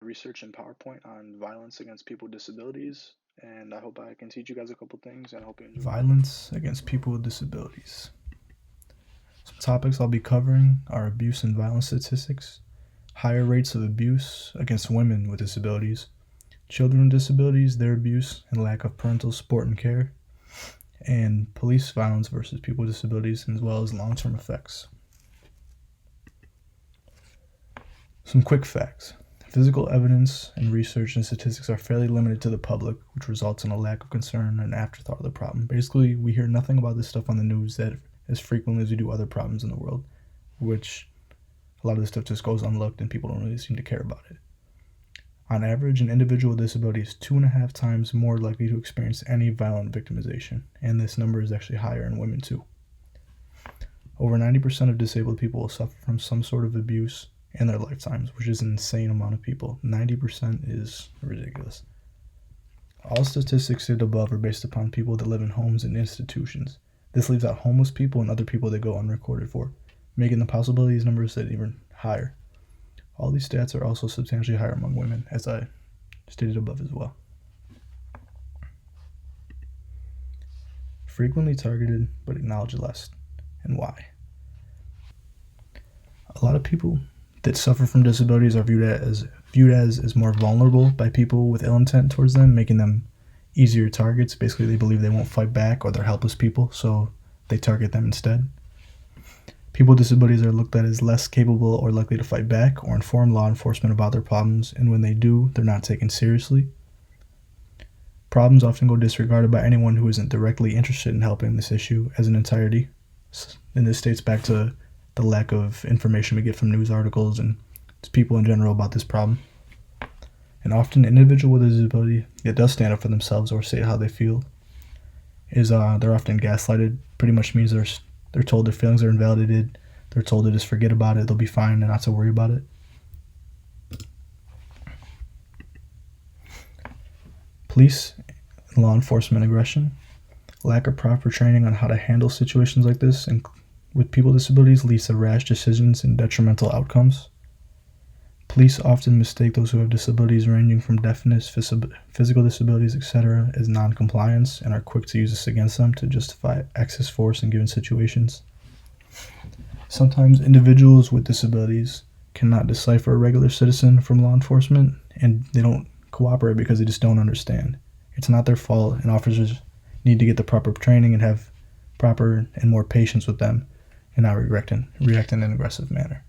research in PowerPoint on violence against people with disabilities, and I hope I can teach you guys a couple things, and I hope you enjoy. Violence against people with disabilities. Some topics I'll be covering are abuse and violence statistics, higher rates of abuse against women with disabilities, children with disabilities, their abuse and lack of parental support and care, and police violence versus people with disabilities, as well as long-term effects. Some quick facts. Physical evidence and research and statistics are fairly limited to the public, which results in a lack of concern and afterthought of the problem. Basically, we hear nothing about this stuff on the news that as frequently as we do other problems in the world, which a lot of this stuff just goes unlooked and people don't really seem to care about it. On average, an individual with disability is 2.5 times more likely to experience any violent victimization, and this number is actually higher in women too. Over 90% of disabled people will suffer from some sort of abuse in their lifetimes, which is an insane amount of people. 90% is ridiculous. All statistics stated above are based upon people that live in homes and institutions. This leaves out homeless people and other people that go unrecorded for, making the possibility these numbers sit even higher. All these stats are also substantially higher among women, as I stated above as well. Frequently targeted, but acknowledged less, and why? A lot of people that suffer from disabilities are viewed as more vulnerable by people with ill intent towards them, making them easier targets. Basically, they believe they won't fight back or they're helpless people, so they target them instead. People with disabilities are looked at as less capable or likely to fight back or inform law enforcement about their problems, and when they do, they're not taken seriously. Problems often go disregarded by anyone who isn't directly interested in helping this issue as an entirety. And this dates back to the lack of information we get from news articles and people in general about this problem. And often, an individual with a disability that does stand up for themselves or say how they feel they're often gaslighted. Pretty much means they're told their feelings are invalidated. They're told to just forget about it. They'll be fine and not to worry about it. Police and law enforcement aggression. Lack of proper training on how to handle situations like this and with people with disabilities leads to rash decisions and detrimental outcomes. Police often mistake those who have disabilities ranging from deafness, physical disabilities, etc. as non-compliance and are quick to use this against them to justify excess force in given situations. Sometimes individuals with disabilities cannot decipher a regular citizen from law enforcement and they don't cooperate because they just don't understand. It's not their fault, and officers need to get the proper training and have proper and more patience with them and not react in an aggressive manner.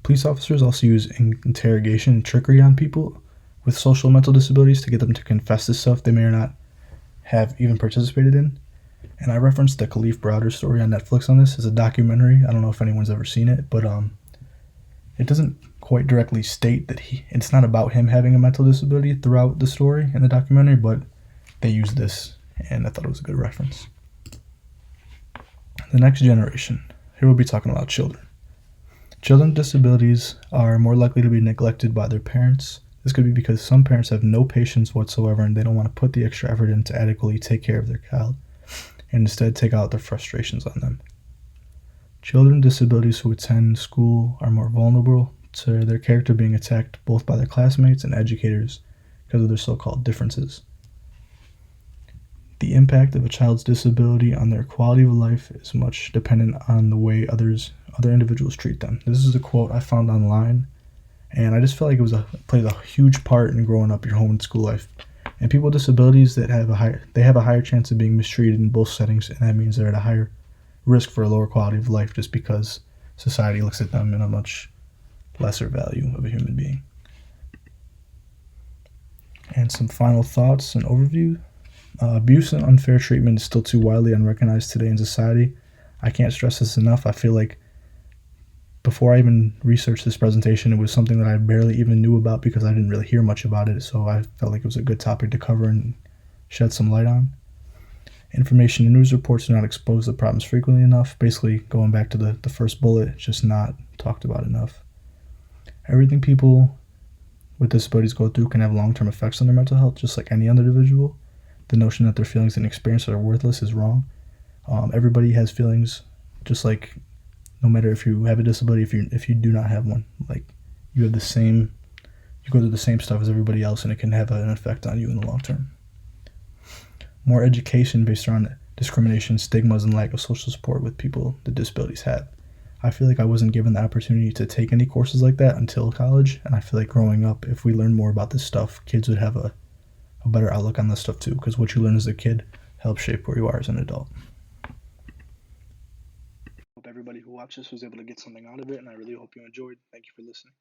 Police officers also use interrogation and trickery on people with social mental disabilities to get them to confess to stuff they may or not have even participated in. And I referenced the Khalif Browder story on Netflix on this as a documentary. I don't know if anyone's ever seen it, but it doesn't quite directly state that it's not about him having a mental disability throughout the story in the documentary, but they use this, and I thought it was a good reference. The next generation. Here we'll be talking about children. Children with disabilities are more likely to be neglected by their parents. This could be because some parents have no patience whatsoever and they don't want to put the extra effort in to adequately take care of their child and instead take out their frustrations on them. Children with disabilities who attend school are more vulnerable to their character being attacked both by their classmates and educators because of their so-called differences. The impact of a child's disability on their quality of life is much dependent on the way other individuals treat them. This is a quote I found online, and I just feel like it plays a huge part in growing up your home and school life. And people with disabilities that have a higher chance of being mistreated in both settings, and that means they're at a higher risk for a lower quality of life just because society looks at them in a much lesser value of a human being. And some final thoughts and overview. Abuse and unfair treatment is still too widely unrecognized today in society. I can't stress this enough. I feel like before I even researched this presentation, it was something that I barely even knew about because I didn't really hear much about it, so I felt like it was a good topic to cover and shed some light on. Information and news reports do not expose the problems frequently enough. Basically, going back to the first bullet, it's just not talked about enough. Everything people with disabilities go through can have long-term effects on their mental health, just like any other individual. The notion that their feelings and experiences are worthless is wrong. Everybody has feelings, just like no matter if you have a disability, if you do not have one. Like, you have the same, you go through the same stuff as everybody else, and it can have an effect on you in the long term. More education based around discrimination, stigmas, and lack of social support with people with disabilities have. I feel like I wasn't given the opportunity to take any courses like that until college, and I feel like growing up, if we learned more about this stuff, kids would have a better outlook on this stuff too, because what you learn as a kid helps shape where you are as an adult. Hope everybody who watched this was able to get something out of it, and I really hope you enjoyed. Thank you for listening.